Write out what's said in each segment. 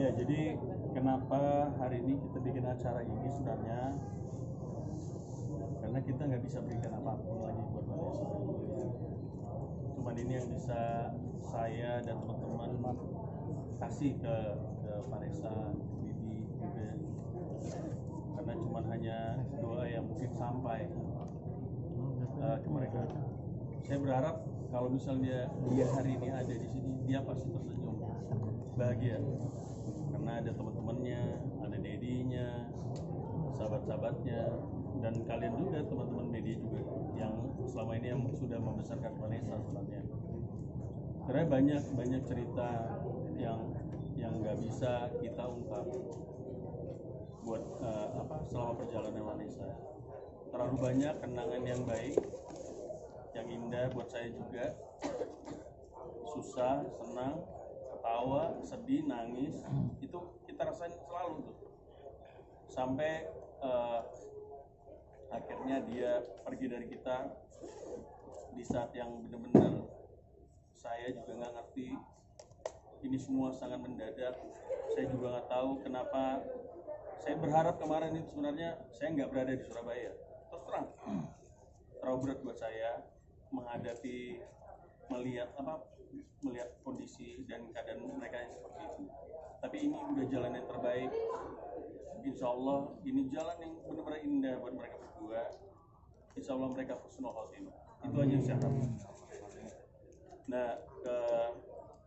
Ya, jadi kenapa hari ini kita bikin acara ini sebenarnya karena kita nggak bisa berikan apapun lagi buat Vanessa. Cuman ini yang bisa saya dan teman-teman kasih ke Vanessa, Didi juga. Karena cuman hanya doa yang mungkin sampai ke mereka. Saya berharap kalau misalnya dia hari ini ada di sini, dia pasti tersenyum, bahagia. Karena ada teman-temannya, ada dedinya, sahabat-sahabatnya, dan kalian juga teman-teman media juga yang selama ini yang sudah membesarkan Vanessa sebenarnya. Karena banyak cerita yang nggak bisa kita ungkap buat selama perjalanan Vanessa. Terlalu banyak kenangan yang baik, yang indah buat saya juga. Susah, senang, ketawa, sedih, nangis, itu kita rasain selalu tuh. Sampai akhirnya dia pergi dari kita di saat yang benar-benar saya juga nggak ngerti. Ini semua sangat mendadak. Saya juga nggak tahu kenapa. Saya berharap kemarin itu sebenarnya saya nggak berada di Surabaya. Terus terang, terlalu berat buat saya menghadapi melihat kondisi dan keadaan mereka yang seperti itu. Tapi ini udah jalan yang terbaik. Insya Allah ini jalan yang benar-benar indah buat mereka berdua. Insya Allah mereka husnul khotimah. Itu aja yang saya harapkan. Nah,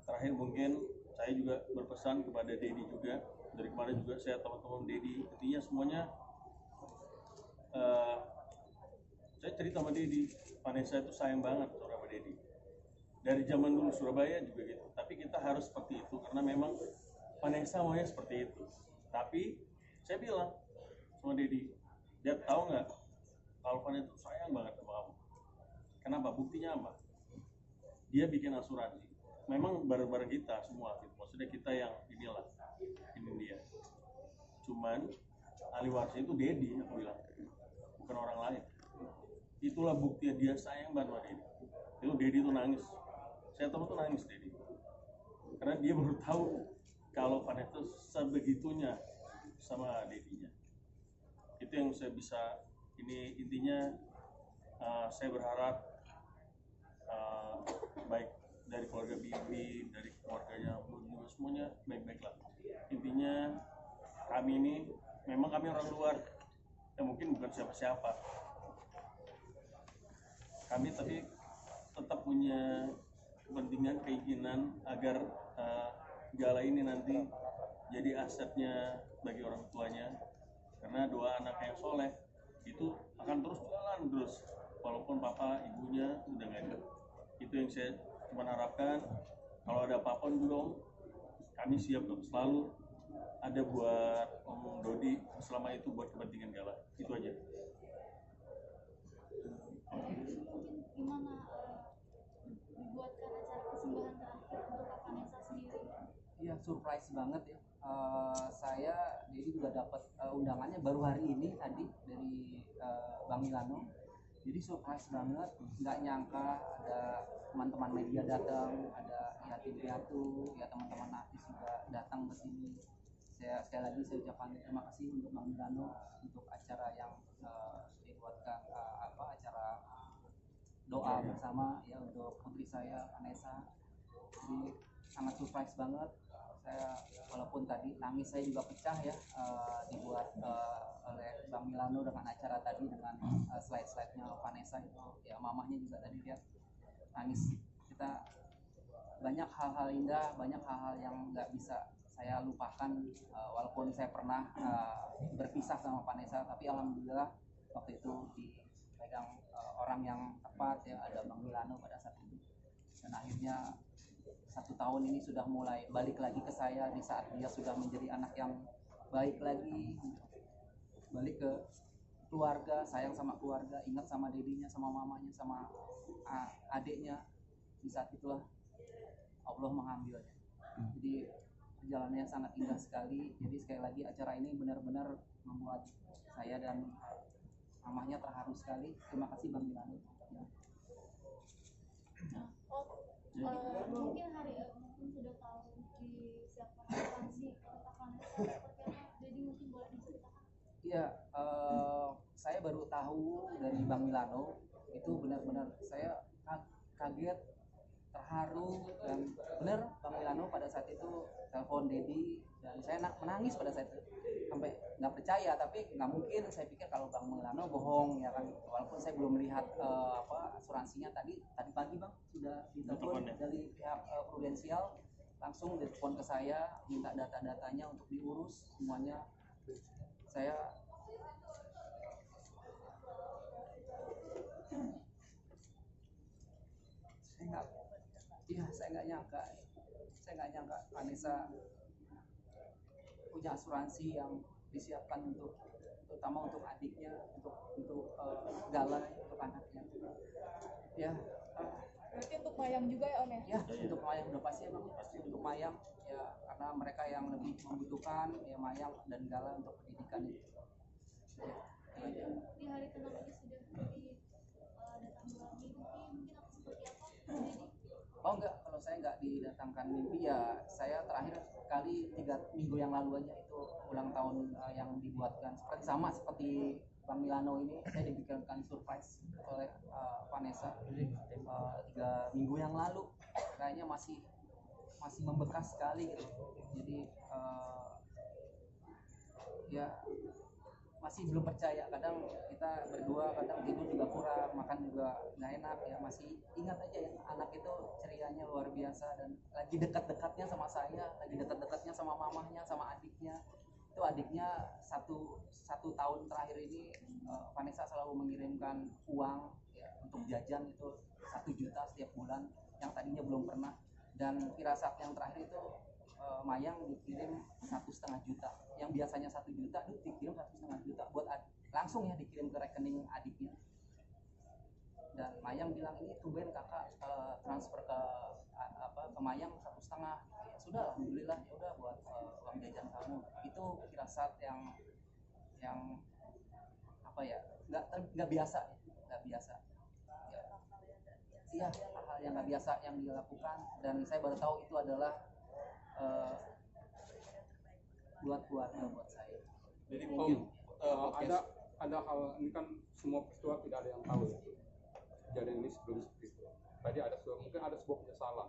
terakhir mungkin saya juga berpesan kepada Dedi juga. Dari kemarin juga saya teman-teman Dedi, intinya semuanya saya cerita sama Dedi, Vanessa itu sayang banget sama Dedi. Dari zaman dulu Surabaya juga gitu. Tapi kita harus seperti itu karena memang Vanessa maunya seperti itu. Tapi saya bilang sama Dedi, dia tahu nggak kalau Vanessa itu sayang banget sama kamu. Kenapa? Buktinya apa? Dia bikin asuransi. Memang bareng-bareng kita semua gitu. Maksudnya kita yang inilah, ini dia. Cuman ahli warisnya itu Dedi, aku bilang, bukan orang lain. Itulah buktinya dia sayang banget sama Dedi. Itu Dedi tuh nangis. Saya tahu tuh nangis Dedi. Karena dia baru tahu kalau Vanessa itu sebegitunya sama Dedinya. Itu yang saya bisa. Ini intinya saya berharap baik dari keluarga Bibi, dari keluarganya juga semuanya baik-baik lah. Intinya kami ini memang kami orang luar, mungkin bukan siapa-siapa. Kami tapi tetap punya kepentingan, keinginan agar gala ini nanti jadi asetnya bagi orang tuanya. Karena dua anak yang soleh itu akan terus jalan terus, walaupun papa ibunya udah nggak ada. Itu yang saya cuma harapkan. Kalau ada apa-apa juga kami siap dong, selalu ada buat Om Dodi selama itu buat kepentingan gala. Itu aja. Gimana dibuatkan acara kesembahan terakhir untuk Vanessa sendiri? Iya, surprise banget ya. Saya jadi juga dapat undangannya baru hari ini tadi dari Bang Milano. Jadi surprise banget, nggak nyangka ada teman-teman media datang, ada yatim piatu, ya teman-teman artis juga datang ke sini. Sekali lagi saya ucapkan terima kasih untuk Bang Milano untuk acara yang dibuatkan acara doa bersama ya untuk putri saya Vanessa. Jadi sangat surprise banget. Saya walaupun tadi nangis saya juga pecah ya, dibuat oleh Bang Milano dengan acara tadi dengan slide-slide-nya Vanessa itu ya, mamahnya juga tadi lihat nangis. Kita banyak hal-hal indah, banyak hal-hal yang nggak bisa saya lupakan, walaupun saya pernah berpisah sama Vanessa, tapi alhamdulillah waktu itu dipegang orang yang tepat ya, ada Bang Milano pada saat itu, dan akhirnya 1 tahun ini sudah mulai balik lagi ke saya di saat dia sudah menjadi anak yang baik lagi, balik ke keluarga, sayang sama keluarga, ingat sama dedinya, sama mamanya, sama adiknya. Di saat itulah Allah mengambilnya. Jadi perjalanannya sangat indah sekali. Jadi sekali lagi acara ini benar-benar membuat saya dan mamanya terharu sekali. Terima kasih Bang Milano. Mungkin hari mungkin sudah tahu disiapkan asuransi, apakah Jadi mungkin boleh diceritakan. Iya, saya baru tahu dari Bang Milano. Itu benar-benar saya kaget, terharu, dan benar Bang Milano pada saat itu telepon Dedi, dan saya menangis pada saat itu sampai nggak percaya. Tapi nggak mungkin, saya pikir kalau Bang Milano bohong ya kan, walaupun saya belum melihat asuransinya. Tadi pagi Bang sudah ditelepon dari pihak Prudensial, langsung ditelepon ke saya, minta data-datanya untuk diurus semuanya. Saya saya nggak nyangka Vanessa punya asuransi yang disiapkan terutama untuk adiknya, untuk Gala, untuk anaknya. Ya, Berarti untuk Mayang juga ya Om ya? ya untuk Mayang udah pasti ya Bang, pasti untuk Mayang ya, karena mereka yang lebih membutuhkan ya, Mayang dan Gala untuk pendidikan itu. Di hari ke-6 ini sudah datang bulan mimpi, mungkin apa seperti apa? Jadi Oh enggak, kalau saya enggak didatangkan mimpi ya, saya terakhir kali 3 minggu yang lalu aja itu ulang tahun yang dibuatkan seperti Bang Milano ini, saya dibikinkan surprise oleh Vanessa 3 minggu yang lalu. Kayaknya masih membekas sekali gitu. Jadi ya masih belum percaya. Kadang kita berdua kadang tidur juga kurang, makan juga nggak enak ya, masih ingat aja ya, anak itu cerianya luar biasa, dan lagi dekat-dekatnya sama saya, lagi dekat-dekatnya sama mamahnya, sama adiknya. Itu adiknya satu tahun terakhir ini Vanessa selalu mengirimkan uang ya, untuk jajan itu 1 juta setiap bulan, yang tadinya belum pernah. Dan firasat yang terakhir itu Mayang dikirim 1,5 juta, yang biasanya 1 juta itu dikirim 1,5 juta buat langsung ya, dikirim ke rekening adiknya. Dan Mayang bilang, ini tumben kakak transfer ke Mayang 1,5. Ya sudah, alhamdulillah, ya udah buat uang jajan kamu. Itu firasat yang apa ya, nggak biasa ya, iya, hal-hal yang nggak biasa yang dilakukan. Dan saya baru tahu itu adalah buat keluarga, buat saya. Jadi ada hal ini kan, semua peristiwa tidak ada yang tahu ya. Kejadian ini sebelum seperti itu. Tadi mungkin ada sebuah penyesalan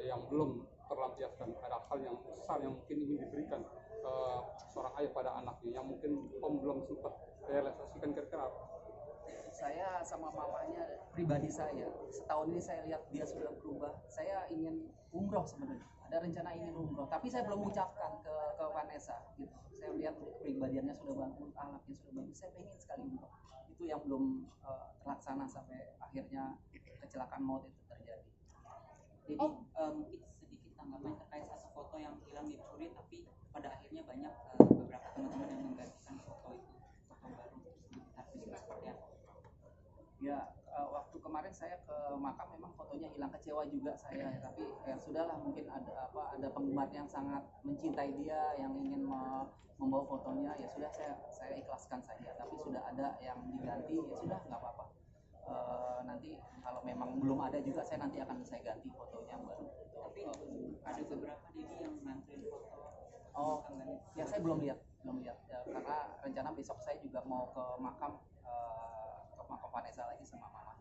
yang belum terlampiaskan. Ada hal yang besar yang mungkin ingin diberikan seorang ayah pada anaknya, yang mungkin Om belum sempat realisasikan. Kira-kira apa? Saya sama mamanya pribadi saya, setahun ini saya lihat dia sudah berubah. Saya ingin umroh sebenarnya, ada rencana ingin umroh, tapi saya belum mengucapkan ke Vanessa gitu. Saya lihat kepribadiannya sudah bagus, anaknya sudah bagus, saya pengen sekali umroh. Itu yang belum terlaksana sampai akhirnya kecelakaan maut itu terjadi. Jadi mungkin sedikit tanggapan terkait satu foto yang hilang dicuri, tapi pada akhirnya banyak beberapa teman-teman yang menggantikan foto itu, foto baru tersebut. Seperti apa? Ya, waktu kemarin saya ke makam memang fotonya hilang, kecewa juga saya, tapi ya sudahlah, mungkin ada penggemar yang sangat mencintai dia, yang ingin membawa fotonya, ya sudah, saya ikhlaskan saja. Tapi sudah ada yang diganti, ya sudah, nggak apa-apa. Nanti kalau memang belum ada juga, saya nanti akan ganti fotonya baru. Tapi ada beberapa Dedi yang nganterin foto. Oh, ya saya belum lihat ya, karena rencana besok saya juga mau ke makam Vanessa lagi sama mama.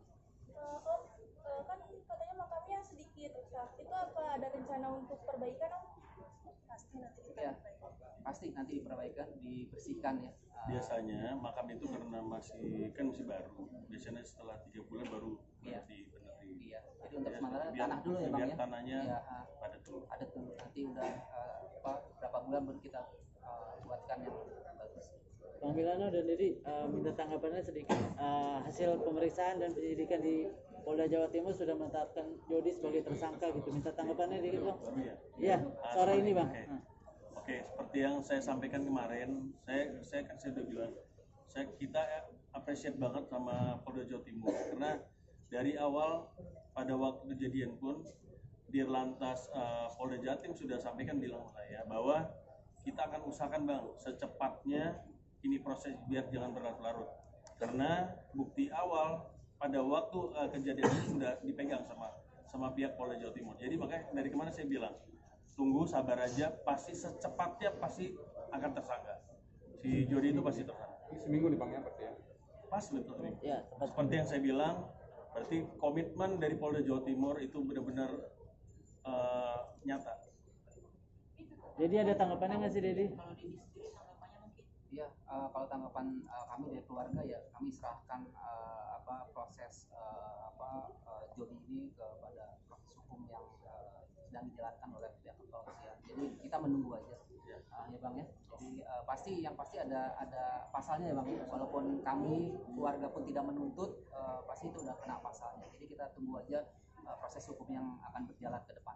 Om, kan katanya makamnya sedikit rusak. Itu apa ada rencana untuk perbaikan Om? Pasti nanti kita Ya, pasti nanti dibersihkan ya. Biasanya makam itu karena masih baru, biasanya setelah 3 bulan baru dibenerin. Iya, jadi untuk Ya, sementara biar- tanah dulu ya Bang biar ya. tanahnya Iya, padat dulu. padat dulu. Nanti udah berapa bulan baru kita buatkan yang bagus. Bang Milano dan Dedi, minta tanggapannya sedikit. Hasil pemeriksaan dan penyidikan di Polda Jawa Timur sudah menetapkan Jody sebagai tersangka gitu. Minta tanggapannya dikit Bang. Baru ya. Iya, sore ini Bang. Oke, seperti yang saya sampaikan kemarin, saya sudah bilang, kita appreciate banget sama Polda Jawa Timur, karena dari awal pada waktu kejadian pun Dirlantas Polda Jatim sudah sampaikan, bilang ke saya bahwa kita akan usahakan Bang secepatnya ini proses biar jangan berlarut-larut, karena bukti awal pada waktu kejadian itu sudah dipegang sama pihak Polda Jawa Timur. Jadi makanya dari kemarin saya bilang tunggu sabar aja, pasti secepatnya pasti akan tersangka. Si Jody itu pasti tersangka. Ini seminggu nih Bang ya berarti ya. Pas betul nih. Ya, tepat. Seperti yang saya bilang, berarti komitmen dari Polda Jawa Timur itu benar-benar nyata. Jadi ada tanggapannya nggak sih Dedi? Kalau Dedi sendiri tanggapannya mungkin Iya, kalau tanggapan kami dari keluarga ya kami serahkan proses Jody ini kepada proses hukum yang sedang dijalankan oleh pihak kepolisian. Jadi kita menunggu aja, ya Bang ya. Jadi yang pasti ada pasalnya ya Bang. Walaupun kami keluarga pun tidak menuntut, pasti itu udah kena pasalnya. Jadi kita tunggu aja proses hukum yang akan berjalan ke depan.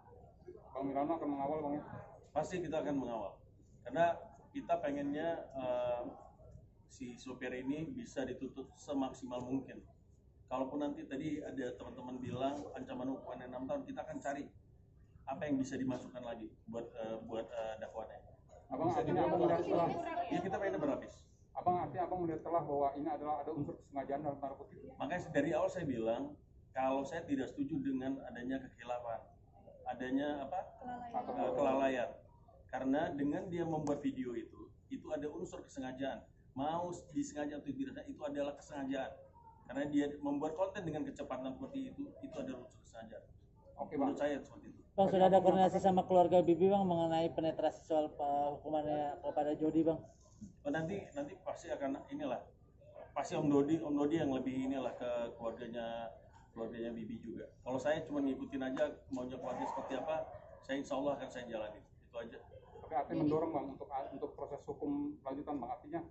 Bang Milano akan mengawal Bang ya. Pasti kita akan mengawal, karena kita pengennya si sopir ini bisa dituntut semaksimal mungkin. Kalaupun nanti tadi ada teman-teman bilang ancaman hukuman 6 tahun, kita akan cari apa yang bisa dimasukkan lagi buat dakwaannya. Abang artinya abang melihat telah, Ya kita pengennya berlapis. abang melihat telah bahwa ini adalah ada unsur kesengajaan dalam tanda kutip. Makanya dari awal saya bilang kalau saya tidak setuju dengan adanya kekhilafan, adanya kelalaian. Karena dengan dia membuat video itu ada unsur kesengajaan. Mau disengaja atau tidak, itu adalah kesengajaan. Karena dia membuat konten dengan kecepatan seperti itu adalah unsur kesengajaan. Oke Bang. Menurut saya seperti itu. Bang, sudah ada koordinasi sama keluarga Bibi Bang mengenai penetrasi soal hukumannya kepada Jody Bang? Nanti pasti akan pasti Om Dodi yang lebih ke keluarganya Bibi juga. Kalau saya cuma ngikutin aja maunya keluarga seperti apa, saya insya Allah akan saya jalani. Itu aja. Tapi artinya mendorong Bang untuk proses hukum lanjutan Bang. Artinya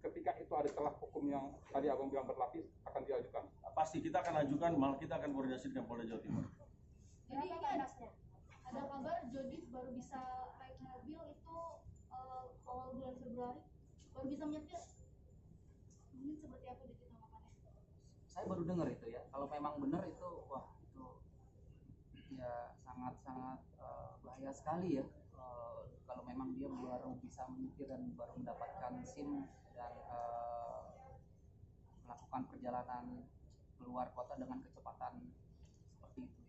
ketika itu ada celah hukum yang tadi abang bilang berlapis akan diajukan. Pasti kita akan ajukan, malah kita akan koordinasi dengan Polda Jawa Timur. Jadi ini ada kabar Jody baru bisa naik mobil itu awal bulan Februari, baru bisa menyetir. Mungkin seperti apa di tanggapannya? Saya baru dengar itu ya. Kalau memang benar itu, wah itu ya sangat-sangat bahaya sekali ya. Kalau memang dia baru bisa menyetir dan baru mendapatkan SIM dan melakukan perjalanan keluar kota dengan kecepatan seperti itu.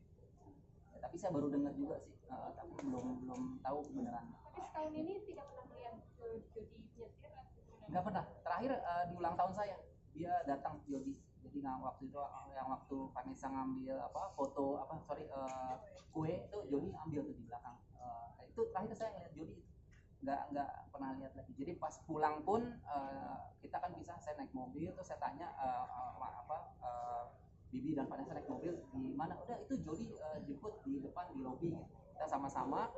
Ya, tapi saya baru dengar juga sih, tapi belum tahu kebenarannya. Tapi setahun ini tidak pernah melihat Jody nyetir atau Nggak pernah. Terakhir di ulang tahun saya dia datang Jody. Jadi waktu itu yang waktu Vanessa ngambil kue itu Jody ambil tuh di belakang. Itu terakhir saya ngeliat Jody itu. Nggak pernah lihat lagi. Jadi pas pulang pun kita kan bisa, saya naik mobil terus saya tanya Bibi dan Vanessa naik mobil di mana? Udah itu Jody jemput di depan di lobi gitu. Kita sama-sama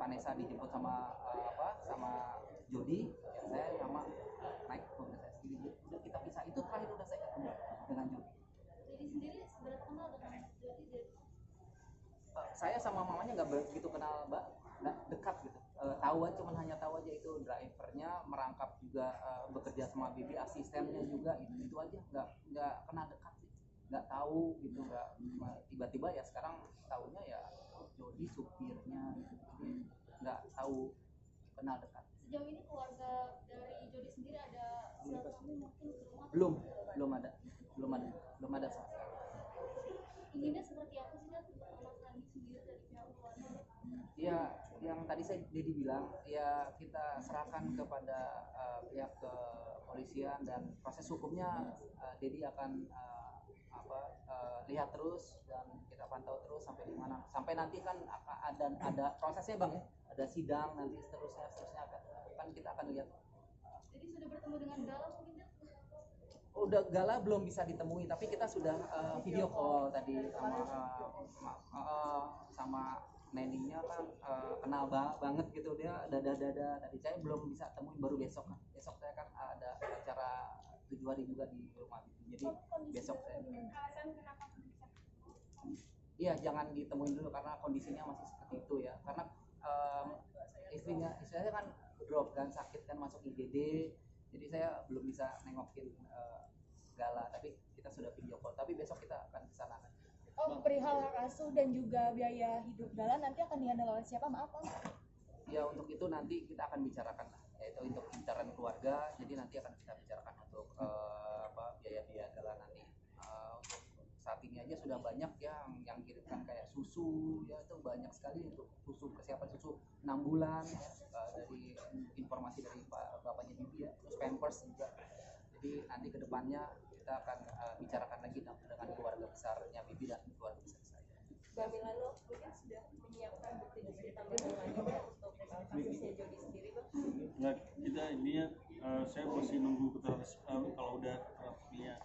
Vanessa dijemput sama Jody, saya sama naik mobil saya sendiri. Udah kita pisah. Itu terakhir udah saya ketemu dengan Jody. Jadi sendiri seberapa kenal dengan Jody? Saya sama mamanya nggak begitu kenal dekat gitu. Hanya tahu aja itu drivernya, merangkap juga, bekerja sama Bibi, asistennya juga, itu aja, nggak kenal dekat sih, nggak tahu gitu, nggak tiba-tiba ya sekarang tahunya ya Jody supirnya gitu. Jadi nggak tahu kenal dekat. Sejauh ini keluarga dari Jody sendiri ada silaturahmi mungkin ke rumah? Belum ada sama sekali. Inginnya seperti apa sih Mas Randi sendiri dari pihak keluarga? Ya, yang tadi Dedi bilang, ya kita serahkan kepada pihak kepolisian dan proses hukumnya Dedi akan lihat terus dan kita pantau terus sampai di mana. Sampai nanti kan ada prosesnya Bang ya, ada sidang nanti seterusnya kan kita akan lihat. Jadi sudah bertemu dengan Gala mungkin? Udah Gala belum bisa ditemui, tapi kita sudah video call tadi sama Neningnya kan kenal banget gitu, dia dada tadi saya belum bisa temuin, baru besok saya kan ada acara 7 hari juga di rumah jadi besok saya Alasan kenapa bisa? iya jangan ditemuin dulu karena kondisinya masih seperti itu ya, karena istrinya kan drop kan, sakit kan, masuk IGD, jadi saya belum bisa nengokin Gala, tapi kita sudah video call, tapi besok kita akan kesana kan. Perihal hak asuh dan juga biaya hidup Gala nanti akan dihandle oleh siapa? Maaf Bang. Ya untuk itu nanti kita akan bicarakan lah, yaitu untuk intern keluarga, jadi nanti akan kita bicarakan untuk biaya Gala nanti. Untuk saat ini aja aja sudah banyak yang kirimkan kayak susu ya, itu banyak sekali untuk susu, persiapan susu 6 bulan ya, dari informasi dari bapaknya Bibi ya, terus Pampers juga. Jadi nanti kedepannya kita akan bicarakan lagi dengan keluarga besarnya Bibi dan keluarga besar saya. Mbak Milano mungkin sudah menyiapkan bukti-bukti tambahan lagi Mbak, untuk kasusnya Jody sendiri Bang? Nggak, kita ininya saya masih nunggu keterangan kalau udah resminya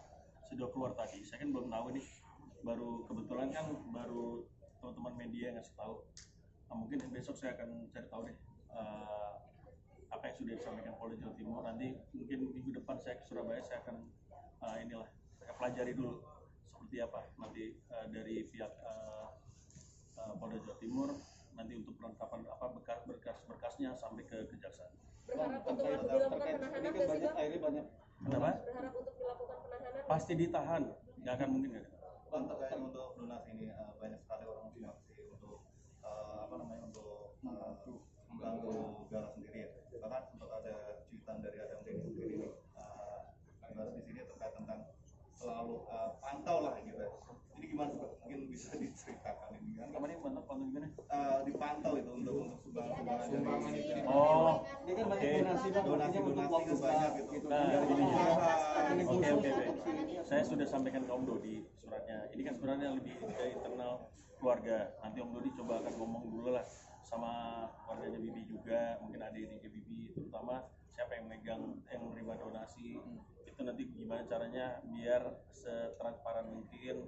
sudah keluar tadi. Saya kan belum tahu nih, baru kebetulan kan baru teman-teman media yang ngasih tahu. Nah, mungkin besok saya akan cari tahu deh apa yang sudah disampaikan Polda Jawa Timur. Nanti mungkin minggu depan saya ke Surabaya, saya akan saya pelajari dulu seperti apa nanti dari pihak Polda Jawa Timur nanti untuk perlengkapan apa berkas-berkasnya sampai ke kejaksaan. Berharap untuk dilakukan penahanan nggak sih Bang? Akhirnya banyak Kenapa? Berharap untuk dilakukan penahanan? Pasti ditahan, nggak akan mungkin nggak. Bang, terkait untuk donasi ini banyak sekali orang donasi untuk untuk membantu Gala sendiri ya. Bahkan sempat ada cuitan dari Adam Denny sendiri nih, di sini terkait tentang selalu pantau lah gitu. Ini gimana Bang? Mungkin bisa diceritakan ini kan? Kemarin mana pantau gimana? Dipantau itu untuk sumbangan dari Oh, ini kan oke. donasi itu banyak gitu. Nah, Ini Oke. Saya sudah sampaikan ke Om Dodi suratnya. Ini kan sebenarnya lebih ke internal keluarga. Nanti Om Dodi coba akan ngomong dulu lah sama keluarganya Bibi juga, mungkin adiknya Bibi, terutama siapa yang menerima donasi. Itu nanti gimana caranya biar setransparan mungkin.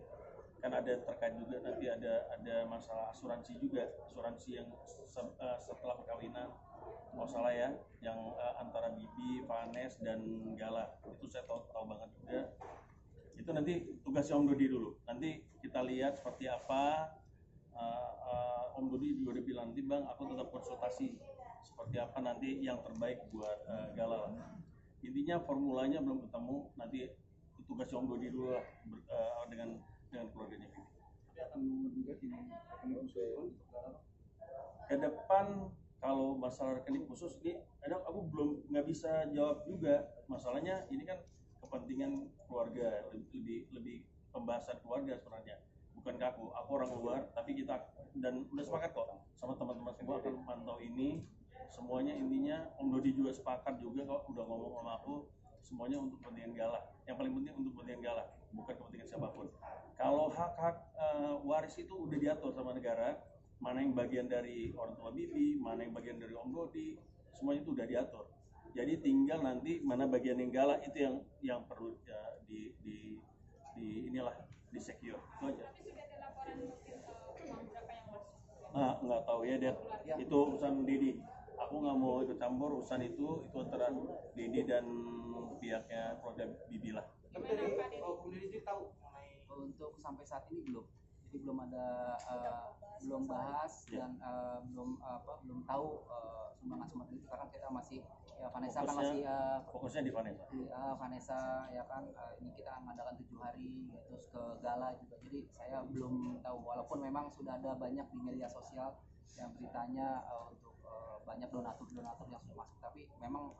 Kan ada terkait juga nanti ada masalah asuransi juga, asuransi yang setelah perkawinan. Kalau salah ya, yang antara Bibi, Vanes dan Gala itu saya tahu banget juga. Itu nanti tugasnya Om Dodi dulu. Nanti kita lihat seperti apa. Om Dodi juga udah bilang, nanti Bang aku tetap konsultasi seperti apa nanti yang terbaik buat Gala. Intinya formulanya belum ketemu. Nanti tugasnya Om Dodi dulu lah dengan keluarganya Bibi. Tapi akan juga ini rekening khusus untuk Gala. Ke depan kalau masalah rekening khusus ini aku nggak bisa jawab juga. Masalahnya ini kan kepentingan keluarga, lebih pembahasan keluarga sebenarnya, bukan ke aku orang luar, tapi kita dan udah sepakat kok sama teman-teman semua akan mantau ini semuanya. Intinya Om Dodi juga sepakat juga kok, udah ngomong sama aku semuanya untuk kepentingan Gala. Yang paling penting untuk kepentingan Gala, bukan kepentingan siapapun. Kalau hak-hak waris itu udah diatur sama negara, mana yang bagian dari orang tua Bibi, mana yang bagian dari Om Dodi, semuanya itu udah diatur. Jadi tinggal nanti mana bagian yang Gala itu yang perlu di inilah di secure itu aja. Tapi sudah ada laporan mungkin uang berapa yang masuk? Nggak tahu ya Dad, itu urusan Didi. Aku nggak mau ikut campur urusan itu antara Didi dan pihaknya keluarga Bibi lah. Tapi dari community tahu mengenai Untuk sampai saat ini belum. Jadi belum ada belum bahas dan belum tahu sumbangan itu karena kita masih ya Vanessa kan masih fokusnya di Vanessa. Vanessa ya kan ini kita mengadakan 7 hari ya, terus ke Gala juga. Jadi saya belum tahu walaupun memang sudah ada banyak di media sosial yang beritanya untuk banyak donatur yang sudah masuk, tapi memang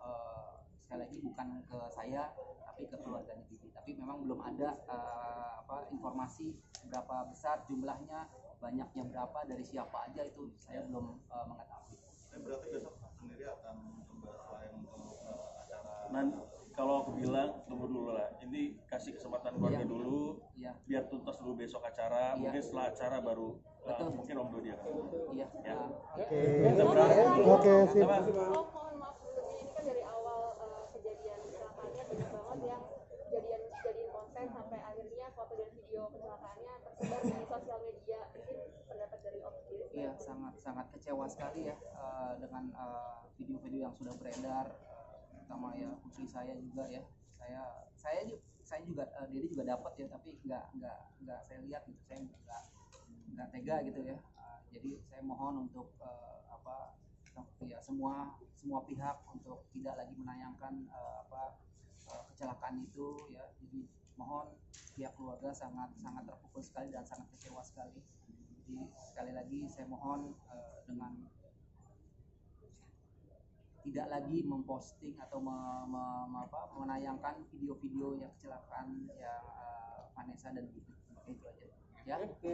sekali lagi bukan ke saya tapi ke keluarganya Bibi. Tapi memang belum ada informasi berapa besar jumlahnya, banyaknya berapa, dari siapa aja, itu saya belum mengetahui. Berarti besok sendiri akan coba selain untuk acara. Kalau aku bilang tunggu dulu lah. Ini kasih kesempatan keluarga dulu. Iya. Biar tuntas dulu besok acara. Iya. Mungkin setelah acara baru Betul. mungkin Om Dodi akan. Iya. Ya. Oke. Kita berharap dulu. Oke, sip. Apa? Oh, mohon maaf sebelumnya, ini kan dari awal kejadian kecelakaannya banyak banget yang jadiin konten sampai akhirnya foto dan video kecelakaannya tersebar di sosial media. Mungkin pendapat dari Om sendiri? Iya, sangat kecewa sekali ya dengan video-video yang sudah beredar, terutama ya putri saya juga ya. Saya juga Dedi juga dapat ya, tapi nggak saya lihat gitu, saya nggak tega gitu ya. Jadi saya mohon untuk ya semua pihak untuk tidak lagi menayangkan kecelakaan itu ya. Jadi mohon, pihak keluarga sangat terpukul sekali dan sangat kecewa sekali. Jadi sekali lagi saya mohon dengan tidak lagi memposting atau menayangkan video-video yang kecelakaan yang Vanessa dan Bibi. Itu aja. ya. Oke.